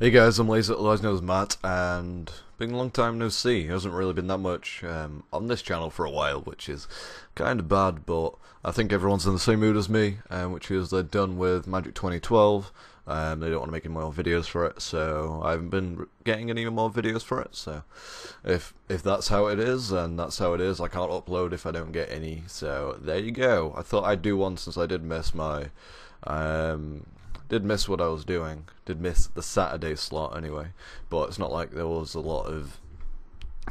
Hey guys, I'm Lazor, otherwise known as Matt, and been a long time no see. Hasn't really been that much on this channel for a while, which is kind of bad, but I think everyone's in the same mood as me, which is they're done with Magic 2012. They don't want to make any more videos for it, so I haven't been getting any more videos for it. So if that's how it is, then that's how it is. I can't upload if I don't get any, so there you go. I thought I'd do one since I did miss my did miss what I was doing. Did miss the Saturday slot anyway, but it's not like there was a lot of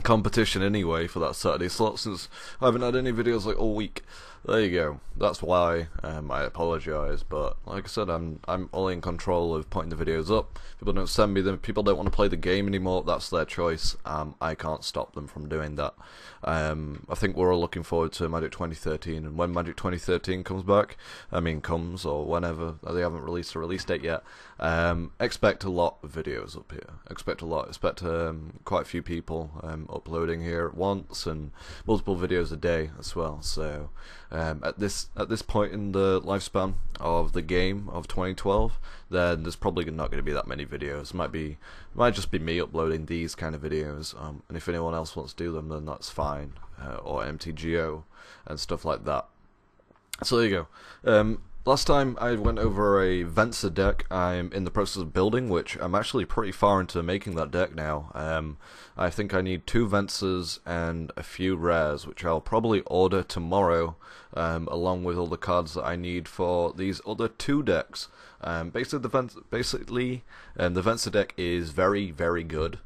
competition anyway for that Saturday slot since I haven't had any videos like all week. There you go. That's why I apologise, but like I said, I'm all in control of putting the videos up. People don't send me them. People don't want to play the game anymore. That's their choice. I can't stop them from doing that. I think we're all looking forward to Magic 2013, and when Magic 2013 comes back, comes or whenever, they haven't released a release date yet. Expect a lot of videos up here. Expect a lot. Expect quite a few people uploading here at once and multiple videos a day as well. So at this point in the lifespan of the game of 2012, then there's probably not going to be that many videos. Might just be me uploading these kind of videos, and if anyone else wants to do them, then that's fine, or MTGO and stuff like that. So there you go. Last time I went over a Venser deck. I'm in the process of building, which I'm actually pretty far into making that deck now. I think I need 2 Vensers and a few rares, which I'll probably order tomorrow, along with all the cards that I need for these other 2 decks. Basically, the Venser deck is very, very good.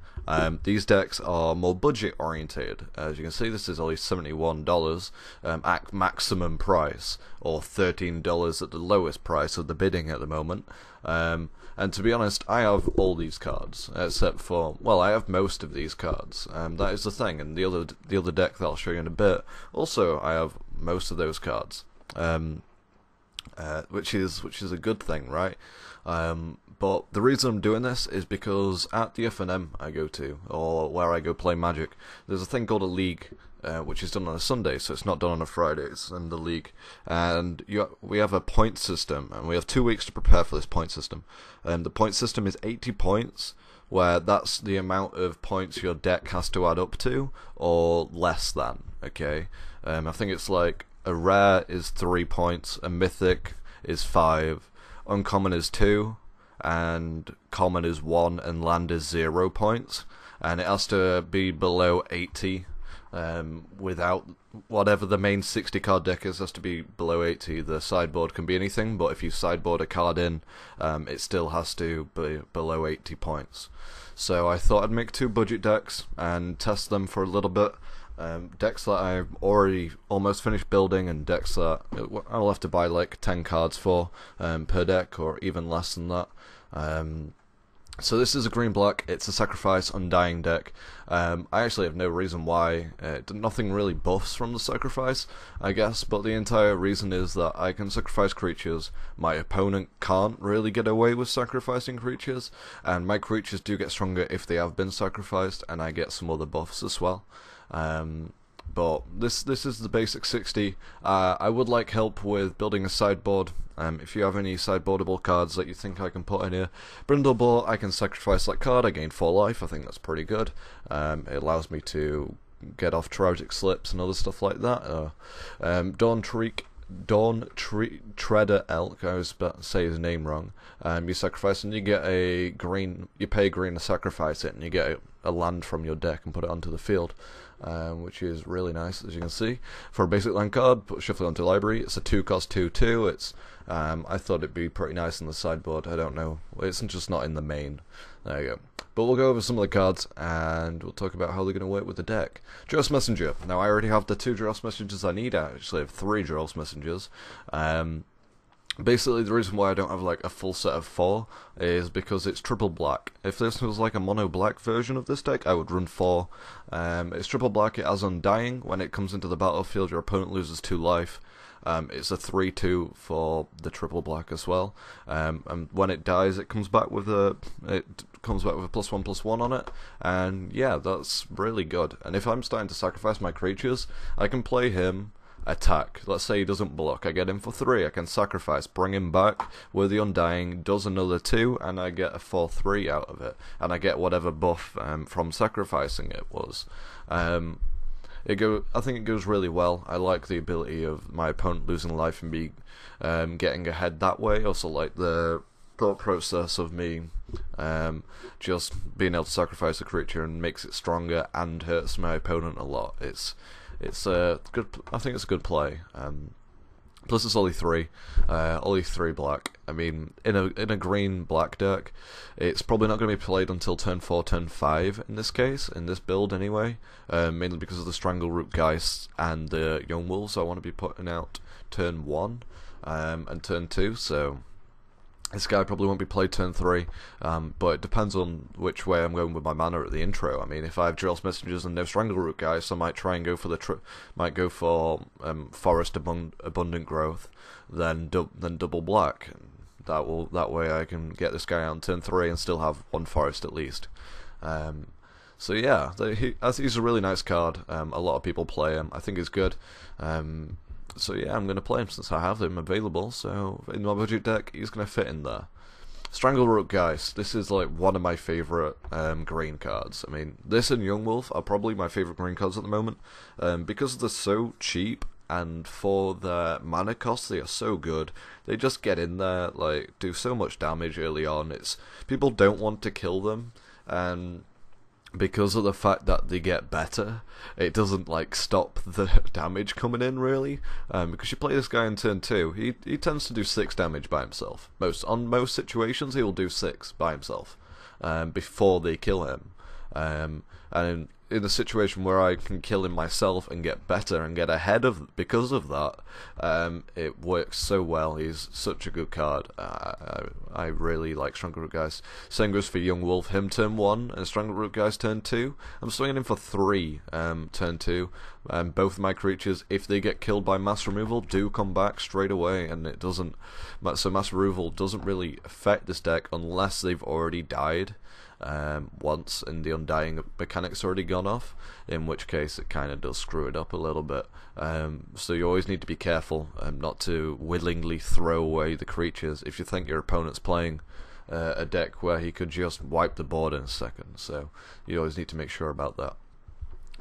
These decks are more budget oriented. As you can see, this is only $71 at maximum price, or $13 at the lowest price of the bidding at the moment. And to be honest, I have all these cards, except for, well, I have most of these cards. That is the thing, and the other deck that I'll show you in a bit, also I have most of those cards. Which is a good thing, right? But the reason I'm doing this is because at the FNM I go to, or where I go play Magic, there's a thing called a league, which is done on a Sunday, so it's not done on a Friday. It's in the league, and we have a point system, and we have 2 weeks to prepare for this point system. The point system is 80 points, where that's the amount of points your deck has to add up to, or less than. Okay, I think it's like a rare is 3 points, a mythic is 5, uncommon is 2, and common is 1, and land is 0 points, and it has to be below 80. Without whatever the main 60 card deck is, has to be below 80. The sideboard can be anything, but if you sideboard a card in, it still has to be below 80 points. So I thought I'd make 2 budget decks and test them for a little bit. Decks that I've already almost finished building, and decks that I'll have to buy like 10 cards for per deck, or even less than that. So this is a green-black, it's a Sacrifice Undying deck. I actually have no reason why, nothing really buffs from the Sacrifice, I guess, but the entire reason is that I can sacrifice creatures, my opponent can't really get away with sacrificing creatures, and my creatures do get stronger if they have been sacrificed, and I get some other buffs as well. But this is the basic 60. I would like help with building a sideboard. If you have any sideboardable cards that you think I can put in here, Brindlebore, I can sacrifice that card. I gain 4 life. I think that's pretty good. It allows me to get off Tragic Slips and other stuff like that. Treader Elk, I was about to say his name wrong. You sacrifice and you get a green. You pay green to sacrifice it, and you get a land from your deck and put it onto the field, which is really nice, as you can see. For a basic land card, shuffle it onto library. It's a 2-cost 2/2. It's I thought it'd be pretty nice in the sideboard. I don't know. It's just not in the main. There you go. But we'll go over some of the cards, and we'll talk about how they're going to work with the deck. Dross Messenger. Now, I already have the 2 Dross Messengers I need. I actually have 3 Dross Messengers. Basically, the reason why I don't have like a full set of 4 is because it's triple black. If this was like a mono black version of this deck, I would run 4. It's triple black, it has Undying. When it comes into the battlefield, your opponent loses 2 life. It's a 3/2 for the triple black as well. And when it dies, it comes back with a +1/+1 on it. And yeah, that's really good. And if I'm starting to sacrifice my creatures, I can play him. attack. Let's say he doesn't block, I get him for 3, I can sacrifice, bring him back with the Undying, does another 2, and I get a 4/3 out of it, and I get whatever buff from sacrificing it was. I think it goes really well. I like the ability of my opponent losing life and me getting ahead that way. Also like the thought process of me just being able to sacrifice a creature and makes it stronger and hurts my opponent a lot. It's good. I think it's a good play. Plus it's only 3 black. I mean, in a green black deck, it's probably not going to be played until turn 4, turn 5 in this case, in this build anyway. Mainly because of the Strangleroot Geists and the Young Wolves I want to be putting out turn 1 and turn 2. So this guy probably won't be played turn 3, but it depends on which way I'm going with my mana at the intro. I mean, if I have Drill's Messengers and no Strangleroot Geists, I might try and go for Forest Abundant Growth, then double black. That way I can get this guy on turn 3 and still have 1 forest at least. So yeah, he's a really nice card. A lot of people play him. I think he's good. So yeah, I'm going to play him since I have him available, so in my budget deck, he's going to fit in there. Strangleroot Geist, this is like one of my favourite green cards. I mean, this and Young Wolf are probably my favourite green cards at the moment, because they're so cheap, and for their mana cost, they are so good. They just get in there, like, do so much damage early on. People don't want to kill them, and because of the fact that they get better, it doesn't like stop the damage coming in really. Because you play this guy in turn 2, he tends to do 6 damage by himself. On most situations, he will do 6 by himself before they kill him. And in a situation where I can kill him myself and get better and get ahead because of that, it works so well. He's such a good card. I really like Strangleroot Geist. Same goes for Young Wolf. Him turn 1 and Strangleroot Geist turn 2. I'm swinging him for 3 turn 2. Both of my creatures, if they get killed by mass removal, do come back straight away, and it doesn't. So mass removal doesn't really affect this deck unless they've already died once and the Undying mechanic's already gone off, in which case it kind of does screw it up a little bit. So you always need to be careful not to willingly throw away the creatures if you think your opponent's playing a deck where he could just wipe the board in a second. So you always need to make sure about that.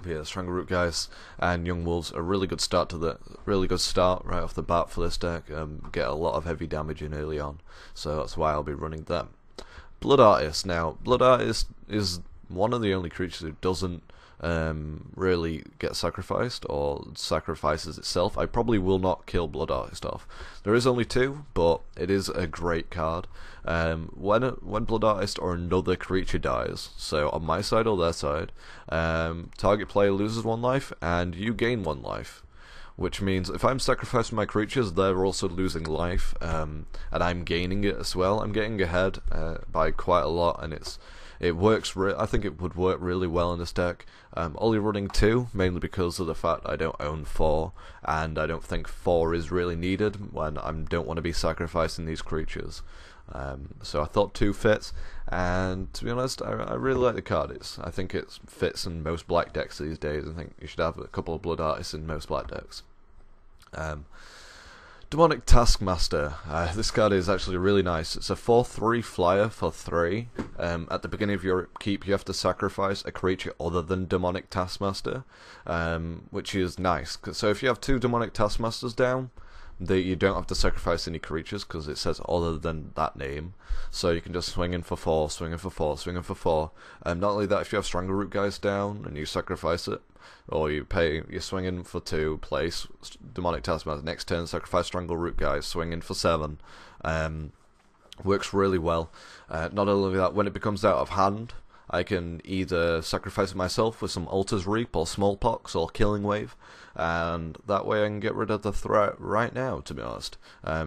But yeah, Strangleroot Guys and Young Wolves are a really good start right off the bat for this deck. Get a lot of heavy damage in early on, so that's why I'll be running them. Blood Artist. Now, Blood Artist is one of the only creatures who doesn't really get sacrificed or sacrifices itself. I probably will not kill Blood Artist off. There is only 2, but it is a great card. When Blood Artist or another creature dies, so on my side or their side, target player loses 1 life and you gain 1 life. Which means if I'm sacrificing my creatures, they're also losing life, and I'm gaining it as well. I'm getting ahead by quite a lot, and it works. I think it would work really well in this deck. Only running 2, mainly because of the fact I don't own 4, and I don't think 4 is really needed when I don't want to be sacrificing these creatures. So I thought 2 fits, and to be honest, I really like the card. I think it fits in most black decks these days. I think you should have a couple of Blood Artists in most black decks. Demonic Taskmaster. This card is actually really nice. It's a 4/3 flyer for 3. At the beginning of your keep, you have to sacrifice a creature other than Demonic Taskmaster, which is nice. So if you have 2 Demonic Taskmasters down, you don't have to sacrifice any creatures because it says other than that name, so you can just swing in for 4, swing in for 4, swing in for 4. Not only that, if you have Strangleroot Guys down and you sacrifice it, or you swing in for 2, place Demonic Taskmaster, next turn sacrifice Strangleroot Guys, swing in for 7. Works really well. Not only that, when it becomes out of hand, I can either sacrifice it myself with some Altar's Reap or Smallpox or Killing Wave, and that way I can get rid of the threat right now, to be honest.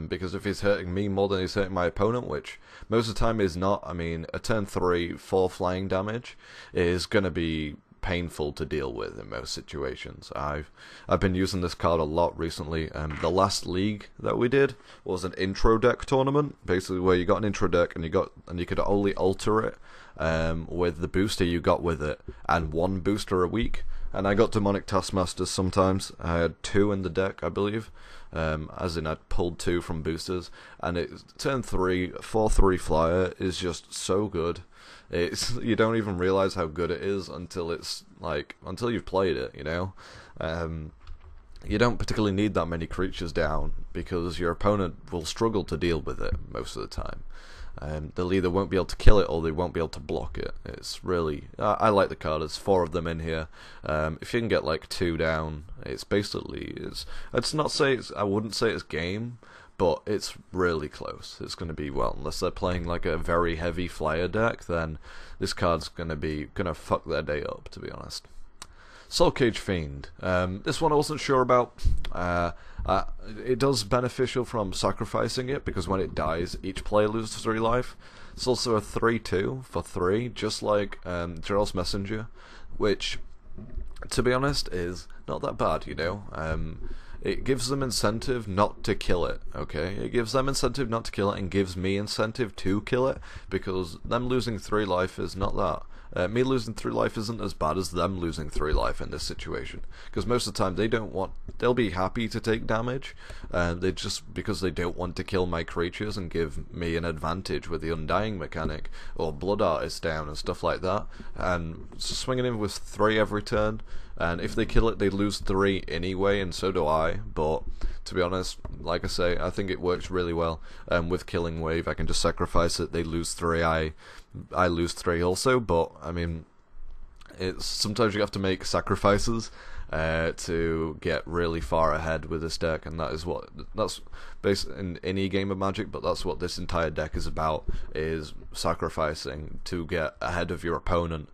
Because if he's hurting me more than he's hurting my opponent, which most of the time is not, I mean, a turn 3 4 flying damage is going to be painful to deal with in most situations. I've been using this card a lot recently. The last league that we did was an intro deck tournament, basically where you got an intro deck and you could only alter it with the booster you got with it, and one booster a week. And I got Demonic Taskmasters sometimes. I had 2 in the deck, I believe. As in, I pulled 2 from boosters. And turn 3, 4/3 flyer is just so good. You don't even realize how good it is until you've played it, you know? You don't particularly need that many creatures down, because your opponent will struggle to deal with it most of the time. They'll either won't be able to kill it or they won't be able to block it. It's really... I like the card. There's 4 of them in here. If you can get like 2 down, it's basically... I wouldn't say it's game, but it's really close. It's going to be, well, unless they're playing like a very heavy flyer deck, then this card's going to fuck their day up, to be honest. Soul Cage Fiend. This one I wasn't sure about. It does beneficial from sacrificing it, because when it dies, each player loses 3 life. It's also a 3/2 for 3, just like Gerald's Messenger, which, to be honest, is not that bad, you know. It gives them incentive not to kill it, okay? It gives them incentive not to kill it and gives me incentive to kill it, because them losing 3 life is not that. Me losing 3 life isn't as bad as them losing 3 life in this situation, because most of the time they'll be happy to take damage, because they don't want to kill my creatures and give me an advantage with the Undying mechanic or Blood Artist down and stuff like that, and swinging in with 3 every turn, and if they kill it they lose 3 anyway, and so do I. But to be honest, like I say, I think it works really well. With Killing Wave, I can just sacrifice it, they lose 3, I lose 3 also. But I mean, it's sometimes you have to make sacrifices to get really far ahead with this deck, and that's based in any game of Magic, but that's what this entire deck is about, is sacrificing to get ahead of your opponent,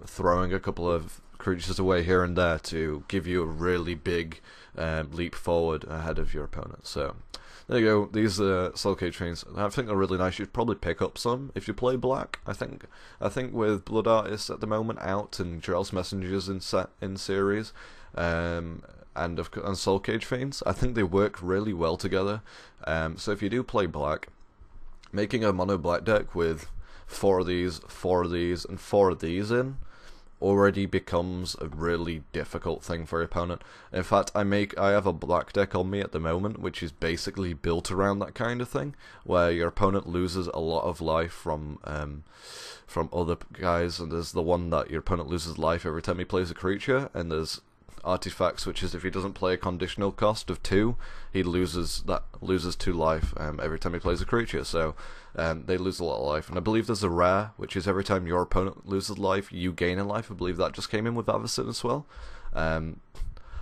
throwing a couple of creatures away here and there to give you a really big leap forward ahead of your opponent. So there you go. These Soul Cage Fiends, I think they're really nice. You should probably pick up some if you play black. I think with Blood Artists at the moment out and Gerald's Messengers in series, and Soul Cage Fiends, I think they work really well together. So if you do play black, making a mono black deck with 4 of these, 4 of these, and 4 of these in already becomes a really difficult thing for your opponent. In fact, I have a black deck on me at the moment, which is basically built around that kind of thing, where your opponent loses a lot of life from other guys, and there's the one that your opponent loses life every time he plays a creature, and there's artifacts, which is if he doesn't play a conditional cost of 2, he loses 2 life every time he plays a creature. So they lose a lot of life. And I believe there's a rare, which is every time your opponent loses life, you gain a life. I believe that just came in with Avacyn as well.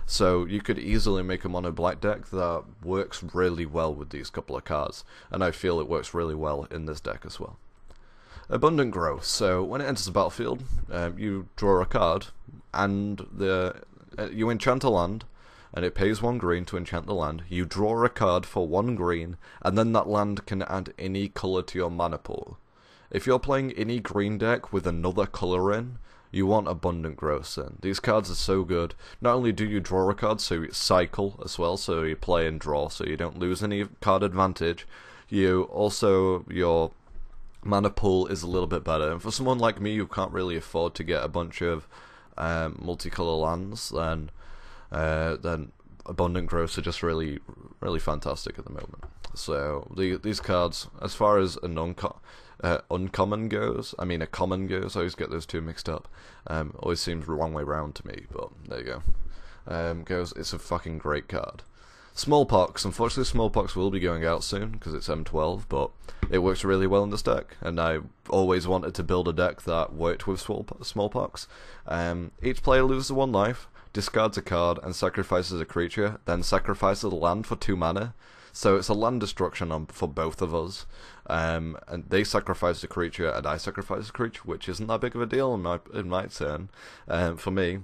So you could easily make a mono black deck that works really well with these couple of cards, and I feel it works really well in this deck as well. Abundant Growth. So when it enters the battlefield, you draw a card, and you enchant a land, and it pays 1 green to enchant the land. You draw a card for 1 green, and then that land can add any colour to your mana pool. If you're playing any green deck with another colour in, you want Abundant Growth in. These cards are so good. Not only do you draw a card, so you cycle as well, so you play and draw, so you don't lose any card advantage. Your mana pool is a little bit better. And for someone like me who can't really afford to get a bunch of multicolour lands, then Abundant Growths are just really, really fantastic at the moment. So these cards, as far as uncommon goes, a common goes, I always get those 2 mixed up. Always seems the wrong way round to me, but there you go. It's a fucking great card. Smallpox. Unfortunately, Smallpox will be going out soon because it's M12, but it works really well in this deck, and I always wanted to build a deck that worked with Smallpox. Each player loses 1 life, discards a card, and sacrifices a creature, then sacrifices a land for 2 mana. So it's a land destruction for both of us. And they sacrifice a creature, and I sacrifice a creature, which isn't that big of a deal in my turn for me.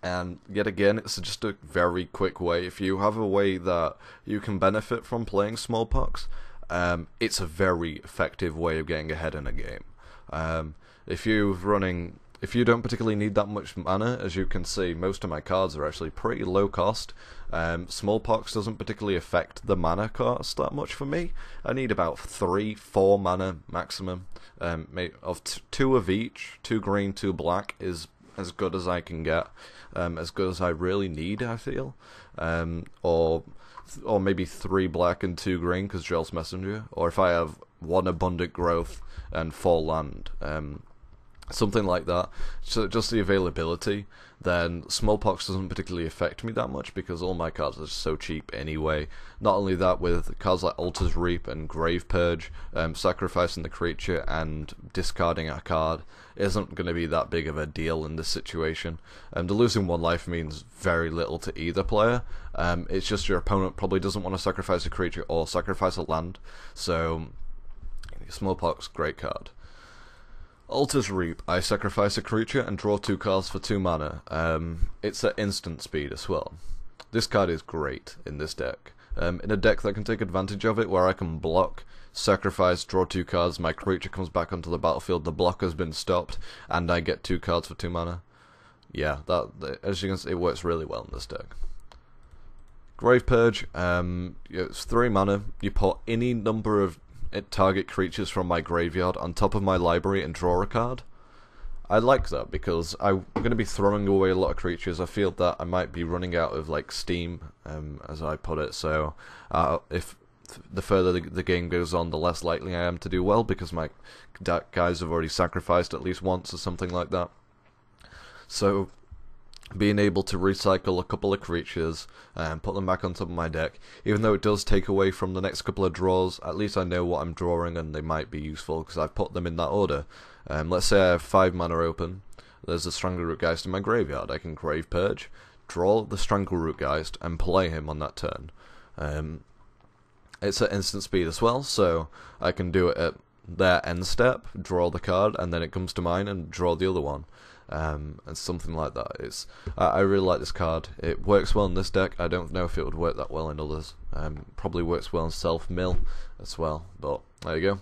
And yet again, it's just a very quick way. If you have a way that you can benefit from playing Smallpox, it's a very effective way of getting ahead in a game. If you're running if you don't particularly need that much mana, as you can see, most of my cards are actually pretty low cost. Smallpox doesn't particularly affect the mana cost that much for me. I need about 3-4 mana maximum. Of 2 of each, 2 green, 2 black is as good as I can get, as good as I really need, I feel. Or maybe 3 black and 2 green because Drill's Messenger, or if I have 1 abundant growth and 4 land, something like that. So just the availability, then Smallpox doesn't particularly affect me that much because all my cards are so cheap anyway. Not only that, with cards like Altar's Reap and Grave Purge, sacrificing the creature and discarding a card isn't going to be that big of a deal in this situation. The losing 1 life means very little to either player. It's just your opponent probably doesn't want to sacrifice a creature or sacrifice a land, so Smallpox, great card. Altar's Reap, I sacrifice a creature and draw 2 cards for 2 mana. It's at instant speed as well. This card is great in this deck. In a deck that can take advantage of it, where I can block, sacrifice, draw 2 cards, my creature comes back onto the battlefield, the block has been stopped, and I get 2 cards for 2 mana. Yeah, as you can see, it works really well in this deck. Grave Purge, it's 3 mana, you put any number of target creatures from my graveyard on top of my library and draw a card. I like that because I'm going to be throwing away a lot of creatures. I feel that I might be running out of like steam, as I put it, so if the further the game goes on, the less likely I am to do well because my guys have already sacrificed at least once or something like that. So being able to recycle a couple of creatures and put them back on top of my deck, even though it does take away from the next couple of draws, at least I know what I'm drawing and they might be useful because I've put them in that order. Let's say I have 5 mana open, there's a Strangleroot Geist in my graveyard, I can Grave Purge, draw the Strangleroot Geist and play him on that turn. It's at instant speed as well, so I can do it at their end step, draw the card, and then it comes to mine and draw the other one. And something like that. I really like this card. It works well in this deck. I don't know if it would work that well in others. Probably works well in self-mill as well, but there you go.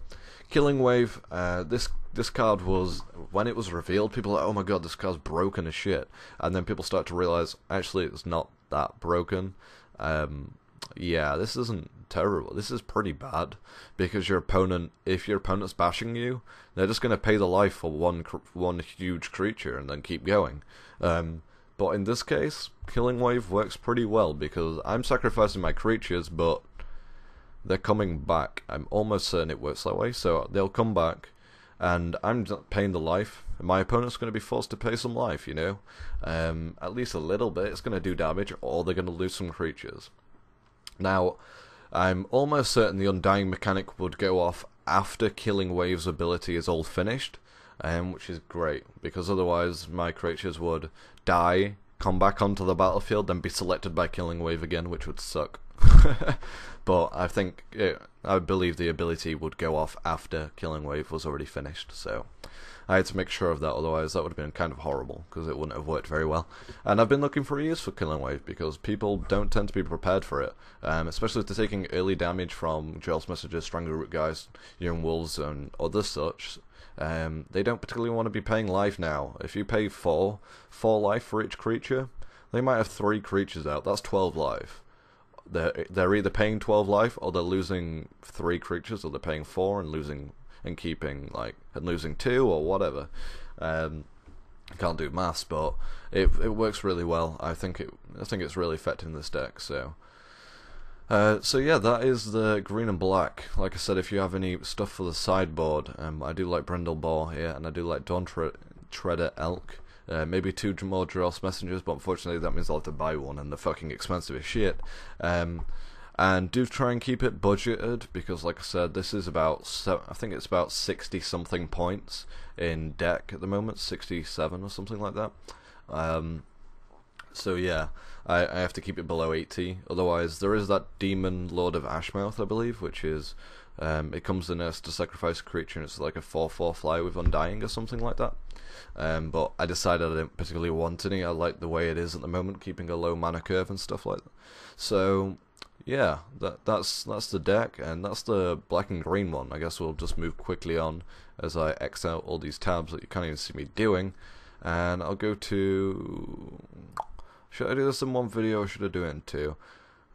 Killing Wave, this card was, when it was revealed, people were like, oh my god, this card's broken as shit, and then people start to realise, actually it's not that broken. Yeah, this isn't terrible. This is pretty bad because your opponent, if your opponent's bashing you, they're just going to pay the life for one huge creature and then keep going. But in this case, Killing Wave works pretty well because I'm sacrificing my creatures, but they're coming back. I'm almost certain it works that way. So they'll come back, and I'm paying the life. And my opponent's going to be forced to pay some life, you know, at least a little bit. It's going to do damage, or they're going to lose some creatures. Now, I'm almost certain the Undying mechanic would go off after Killing Wave's ability is all finished, which is great, because otherwise my creatures would die, come back onto the battlefield, then be selected by Killing Wave again, which would suck. But I believe the ability would go off after Killing Wave was already finished, so I had to make sure of that, otherwise that would have been kind of horrible, because it wouldn't have worked very well. And I've been looking for years for Killing Wave, because people don't tend to be prepared for it, especially if they're taking early damage from Drill's Messenger, Strangleroot Geist, Young Wolves, and other such. They don't particularly want to be paying life now. If you pay 4 life for each creature, they might have 3 creatures out, that's 12 life. They're either paying 12 life, or they're losing 3 creatures, or they're paying 4 and losing and keeping and losing 2 or whatever. I can't do maths, but it works really well. I think it's really effective in this deck. So yeah, that is the green and black. Like I said, if you have any stuff for the sideboard, I do like Brindle Boar here, and I do like Dawn Treader Elk. Maybe 2 more Drill's Messengers, but unfortunately that means I'll have to buy one, and they're fucking expensive as shit. And do try and keep it budgeted, because like I said, this is about, I think it's about 60 something points in deck at the moment, 67 or something like that. So yeah, I have to keep it below 80, otherwise there is that Demon Lord of Ashmouth, I believe, which is, it comes in as to sacrifice a creature, and it's like a 4/4 flyer with Undying or something like that. But I decided I didn't particularly want any. I like the way it is at the moment, keeping a low mana curve and stuff like that. So yeah, that's the deck, and that's the black and green one. I guess we'll just move quickly on as I X out all these tabs that you can't even see me doing. and I'll go to... Should I do this in one video or should I do it in two?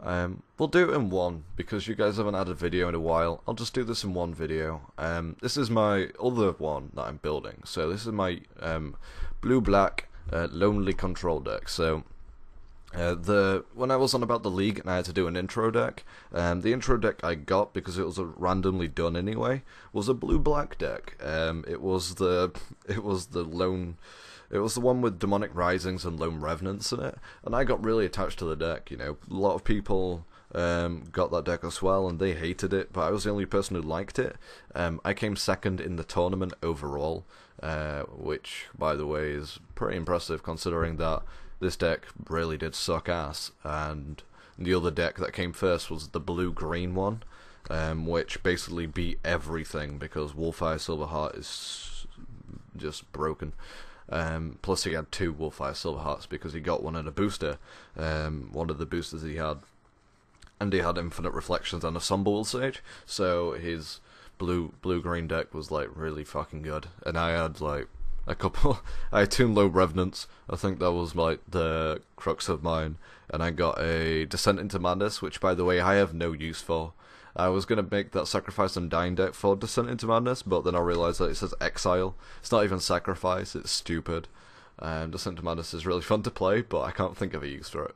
We'll do it in one, because you guys haven't had a video in a while. I'll just do this in one video. This is my other one that I'm building. So this is my blue-black lonely control deck. So when I was on about the league and I had to do an intro deck, the intro deck I got, because it was randomly done anyway, was a blue-black deck. It was the one with Demonic Risings and Lone Revenants in it, and I got really attached to the deck. You know, a lot of people got that deck as well, and they hated it, but I was the only person who liked it. I came second in the tournament overall, which, by the way, is pretty impressive considering that this deck really did suck ass, and the other deck that came first was the blue-green one, which basically beat everything because Wolfire Silverheart is just broken. Plus he had 2 Wolfire Silverhearts because he got one in a booster, one of the boosters he had, and he had Infinite Reflections and a Somber Sage, so his blue-green deck was like really fucking good, and I had like a couple, I had 2 Lone Revenants, I think that was like the crux of mine, and I got a Descent into Madness, which by the way I have no use for. I was going to make that Sacrifice and Dying deck for Descent into Madness, but then I realised that it says Exile. It's not even Sacrifice, it's stupid. Descent into Madness is really fun to play, but I can't think of a use for it.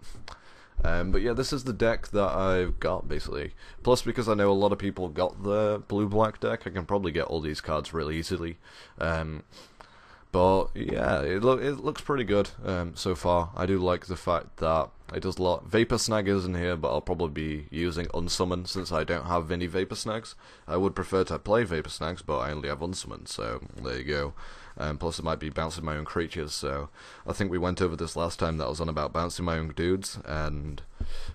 But yeah, this is the deck that I've got, basically. Plus, because I know a lot of people got the blue-black deck, I can probably get all these cards really easily. But yeah, it looks pretty good so far. I do like the fact that it does a lot. Vapor Snag is in here, but I'll probably be using Unsummon since I don't have any Vapor Snags. I would prefer to play Vapor Snags, but I only have Unsummon, so there you go. Plus it might be bouncing my own creatures, so I think we went over this last time that I was on about bouncing my own dudes, and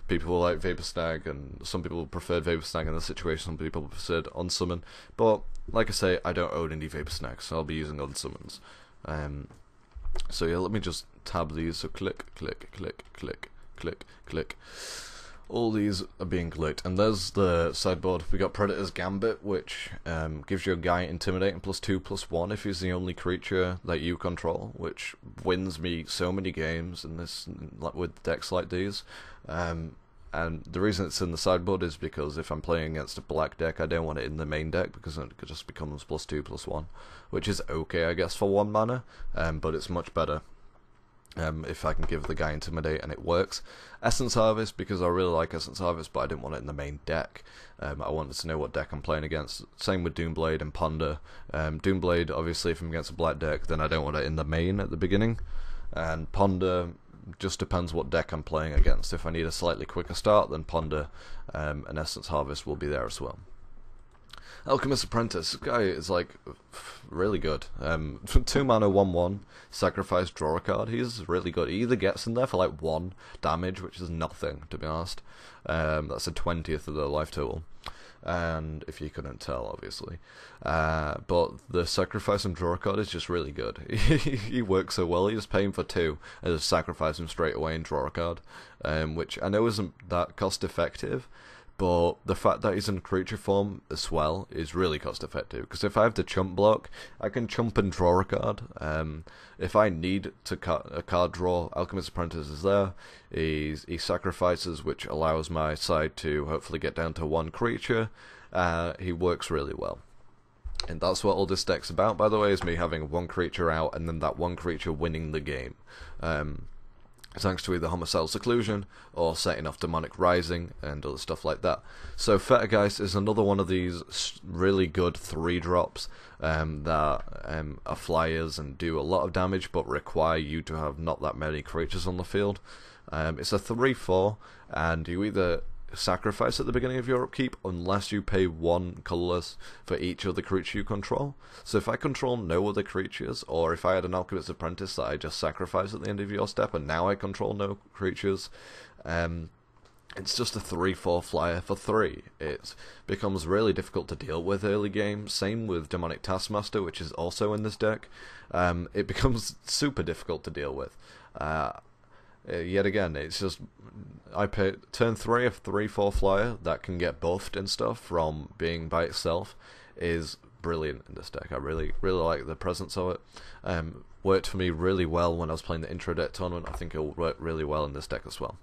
people were like Vapor Snag, and some people preferred Vapor Snag in this situation, some people preferred Unsummon, but like I say, I don't own any Vapor Snags, so I'll be using Unsummons. So yeah, let me just tab these, so click, click, click, click, click, click. All these are being clicked, and there's the sideboard. We got Predator's Gambit, which gives your guy Intimidating +2/+1 if he's the only creature that you control, which wins me so many games in this, with decks like these. And the reason it's in the sideboard is because if I'm playing against a black deck, I don't want it in the main deck because it just becomes +2/+1, which is okay, I guess, for 1 mana, but it's much better if I can give the guy Intimidate and it works. Essence Harvest, because I really like Essence Harvest, but I didn't want it in the main deck. I wanted to know what deck I'm playing against. Same with Doomblade and Ponder. Doomblade, obviously, if I'm against a black deck, then I don't want it in the main at the beginning. And Ponder just depends what deck I'm playing against. If I need a slightly quicker start, then Ponder and Essence Harvest will be there as well. Alchemist's Apprentice, this guy is like really good. 2 mana 1/1, sacrifice, draw a card. He's really good. He either gets in there for like 1 damage, which is nothing, to be honest. That's a 20th of the life total, and if you couldn't tell, obviously. But the sacrifice and draw a card is just really good. He works so well. You just pay him for 2 and just sacrifice him straight away and draw a card, which I know isn't that cost effective. But the fact that he's in creature form as well is really cost effective, because if I have to chump block, I can chump and draw a card. If I need to cut a card draw, Alchemist's Apprentice is there. He sacrifices, which allows my side to hopefully get down to 1 creature. He works really well. And that's what all this deck's about, by the way, is me having 1 creature out and then that 1 creature winning the game. Thanks to either Homicidal Seclusion or setting off Demonic Rising and other stuff like that. So Fettergeist is another one of these really good 3-drops that are flyers and do a lot of damage but require you to have not that many creatures on the field. It's a 3/4, and you either sacrifice at the beginning of your upkeep unless you pay 1 colorless for each other creature you control. So if I control no other creatures, or if I had an Alchemist's Apprentice that I just sacrifice at the end of your step and now I control no creatures, it's just a 3/4 flyer for 3. It becomes really difficult to deal with early game. Same with Demonic Taskmaster, which is also in this deck. It becomes super difficult to deal with. Yet again, it's just, I pay turn 3 of 3/4 flyer that can get buffed and stuff from being by itself is brilliant in this deck. I really like the presence of it. Worked for me really well when I was playing the intro deck tournament. I think it'll work really well in this deck as well.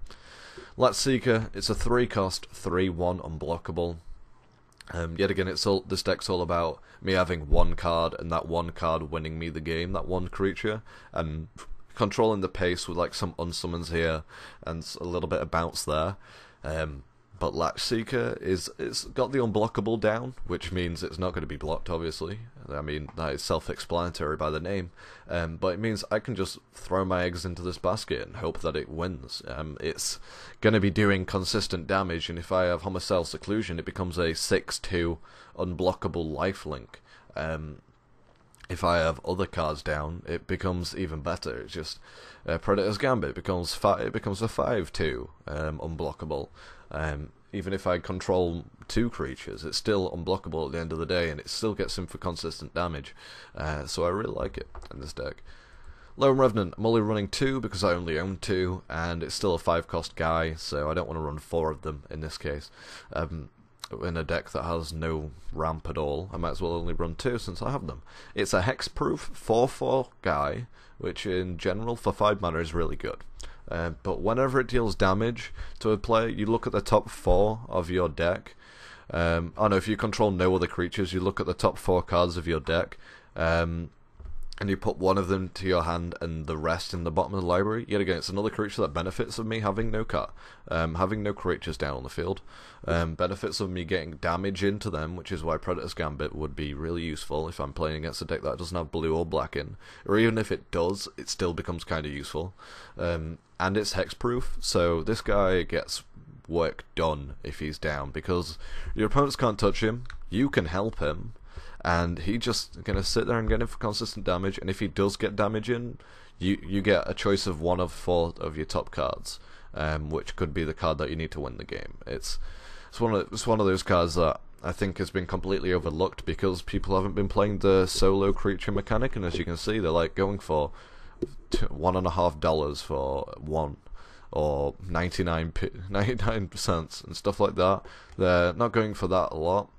Seeker, it's a 3-cost, 3/1 unblockable. Yet again, this deck's all about me having one card, and that one card winning me the game, that one creature, and controlling the pace with like some unsummons here, and a little bit of bounce there. But Latch Seeker it's got the unblockable down, which means it's not going to be blocked, obviously. I mean, that is self-explanatory by the name. But it means I can just throw my eggs into this basket and hope that it wins. It's going to be doing consistent damage, and if I have Homicidal Seclusion, it becomes a 6/2 unblockable lifelink. If I have other cards down, it becomes even better. It's just Predator's Gambit becomes a 5/2 unblockable. Even if I control 2 creatures, it's still unblockable at the end of the day, and it still gets in for consistent damage. So I really like it in this deck. Lone Revenant, I'm only running 2 because I only own 2, and it's still a 5-cost guy, so I don't want to run 4 of them in this case. In a deck that has no ramp at all, I might as well only run 2 since I have them. It's a hexproof 4/4 guy, which in general for 5 mana is really good. But whenever it deals damage to a player, you look at the top 4 of your deck. If you control no other creatures, you look at the top 4 cards of your deck, and you put one of them to your hand and the rest in the bottom of the library. Yet again, it's another creature that benefits of me having no having no creatures down on the field. Benefits of me getting damage into them, which is why Predator's Gambit would be really useful if I'm playing against a deck that doesn't have blue or black in. Or even if it does, it still becomes kind of useful. And it's hexproof, so this guy gets work done if he's down, because your opponents can't touch him, you can help him, and he just gonna sit there and get in for consistent damage. And if he does get damage in, you get a choice of 1 of 4 of your top cards, which could be the card that you need to win the game. It's one of those cards that I think has been completely overlooked because people haven't been playing the solo creature mechanic, and as you can see, they're like going for $1.50 for 1, or 99 cents and stuff like that. They're not going for that a lot.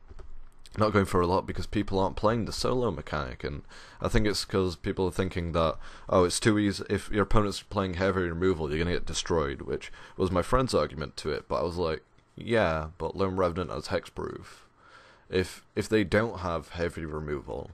Not going for a lot because people aren't playing the solo mechanic, and I think it's because people are thinking that, oh, it's too easy. If your opponent's playing heavy removal, you're going to get destroyed, which was my friend's argument to it. But I was like, yeah, but Lone Revenant has hexproof. If they don't have heavy removal,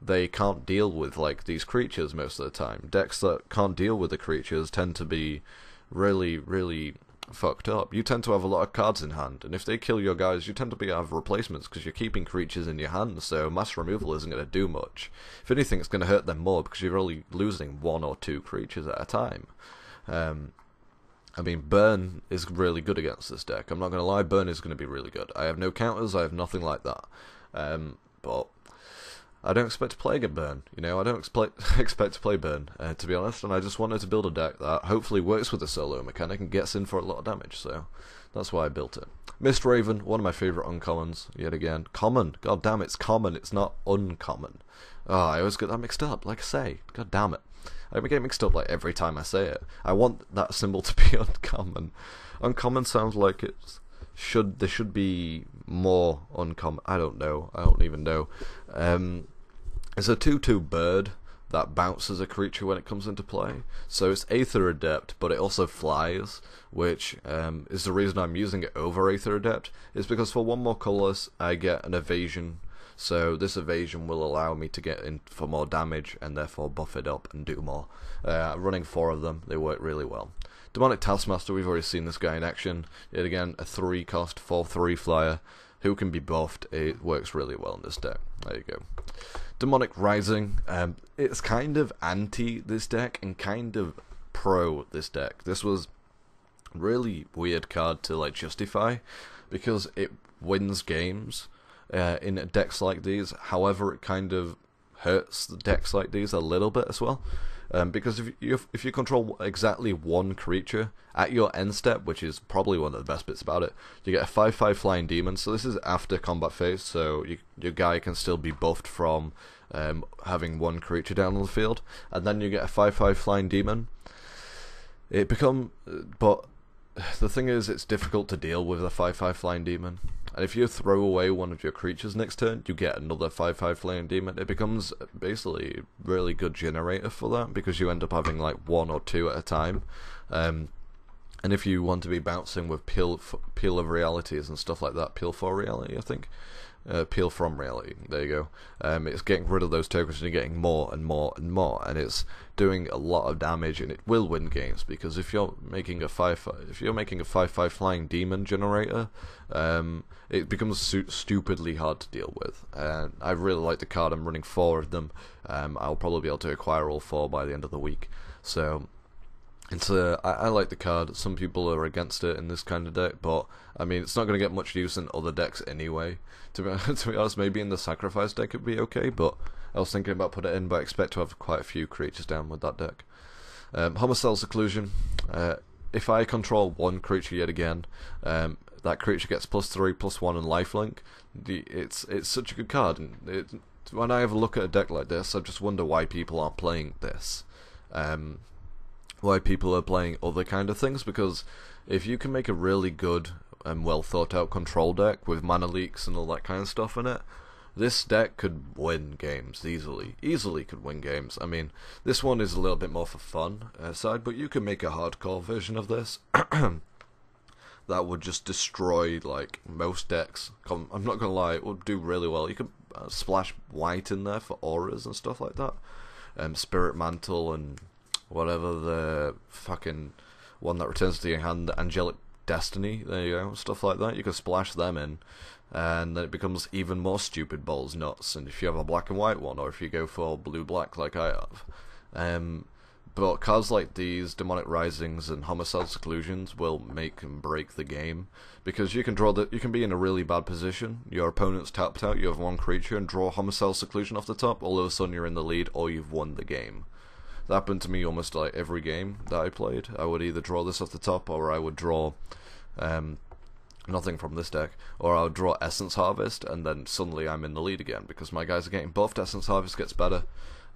they can't deal with like these creatures most of the time. Decks that can't deal with the creatures tend to be really fucked up. You tend to have a lot of cards in hand, and if they kill your guys, you tend to have replacements because you're keeping creatures in your hand, so mass removal isn't going to do much. If anything, it's going to hurt them more because you're only losing 1 or 2 creatures at a time. I mean, Burn is really good against this deck. I'm not going to lie, Burn is going to be really good. I have no counters, I have nothing like that. But I don't expect to play against Burn. I don't expect to play Burn, to be honest, and I just wanted to build a deck that hopefully works with the solo mechanic and gets in for a lot of damage, so that's why I built it. Mist Raven, one of my favourite uncommons, yet again. Common, god damn, it's common, it's not uncommon. I always get that mixed up, like I say, god damn it. I get mixed up like every time I say it. I want that symbol to be uncommon. Uncommon sounds like there should be more uncommon. I don't know. I don't even know. It's a 2/2 bird that bounces a creature when it comes into play. So it's Aether Adept, but it also flies, which is the reason I'm using it over Aether Adept, is because for 1 more colorless, I get an evasion. So this evasion will allow me to get in for more damage and therefore buff it up and do more. Running 4 of them, they work really well. Demonic Taskmaster, we've already seen this guy in action. Yet again, a 3-cost 4/3 flyer who can be buffed. It works really well in this deck. There you go. Demonic Rising, it's kind of anti this deck and kind of pro this deck. This was a really weird card to like justify because it wins games in decks like these. However, it kind of hurts the decks like these a little bit as well. Because if you control exactly 1 creature at your end step, which is probably one of the best bits about it, you get a 5/5 flying demon. So this is after combat phase, so your guy can still be buffed from having 1 creature down on the field, and then you get a 5/5 flying demon. But the thing is, it's difficult to deal with a 5/5 flying demon. And if you throw away one of your creatures next turn, you get another 5/5 flying demon. It becomes basically a really good generator for that, because you end up having like one or two at a time. And if you want to be bouncing with Peel of Realities and stuff like that, Peel for Reality, I think. Peel from Reality, there you go. It's getting rid of those tokens and you're getting more and more and more, and it's doing a lot of damage, and it will win games, because if you're making a 5/5 flying demon generator, it becomes stupidly hard to deal with. And I really like the card. I'm running 4 of them. I'll probably be able to acquire all 4 by the end of the week. So I like the card. Some people are against it in this kind of deck, but I mean, it's not going to get much use in other decks anyway. To be honest, maybe in the sacrifice deck it'd be okay, but I was thinking about putting it in, but I expect to have quite a few creatures down with that deck. Homicide Seclusion. If I control one creature yet again, that creature gets +3/+1 and lifelink. It's such a good card, and when I have a look at a deck like this, I just wonder why people aren't playing this. Why people are playing other kind of things, because if you can make a really good and well thought out control deck with mana leaks and all that kind of stuff in it, this deck could win games easily could win games. I mean, this one is a little bit more for fun side, but you can make a hardcore version of this that would just destroy like most decks. I'm not gonna lie, it would do really well. You could splash white in there for auras and stuff like that, Spirit Mantle and whatever the fucking one that returns to your hand, Angelic Destiny, there you go, stuff like that. You can splash them in, and then it becomes even more stupid balls nuts. And if you have a black and white one, or if you go for blue-black like I have, but cards like these, Demonic Risings and Homicide Seclusions, will make and break the game, because you can be in a really bad position, your opponent's tapped out, you have one creature, and draw Homicide Seclusion off the top, all of a sudden you're in the lead, or you've won the game. That happened to me almost like every game that I played. I would either draw this off the top, or I would draw nothing from this deck, or I would draw Essence Harvest, and then suddenly I'm in the lead again, because my guys are getting buffed. Essence Harvest gets better,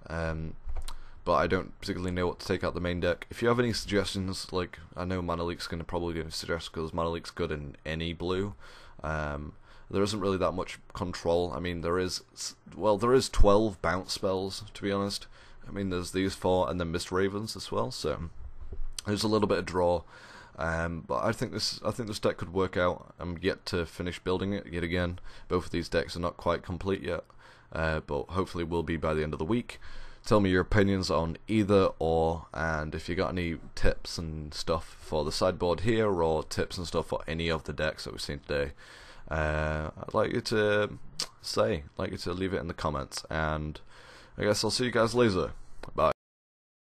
but I don't particularly know what to take out the main deck. If you have any suggestions, like, I know Mana Leak's going to probably give suggest, because Mana Leak's good in any blue. There isn't really that much control. I mean, there is 12 bounce spells, to be honest. I mean, there's these 4, and then Mist Ravens as well, so there's a little bit of draw. But I think this deck could work out. I'm yet to finish building it yet again. Both of these decks are not quite complete yet, but hopefully will be by the end of the week. Tell me your opinions on either or, and if you got any tips and stuff for the sideboard here, or tips and stuff for any of the decks that we've seen today, I'd like you to leave it in the comments, and I guess I'll see you guys later. Bye.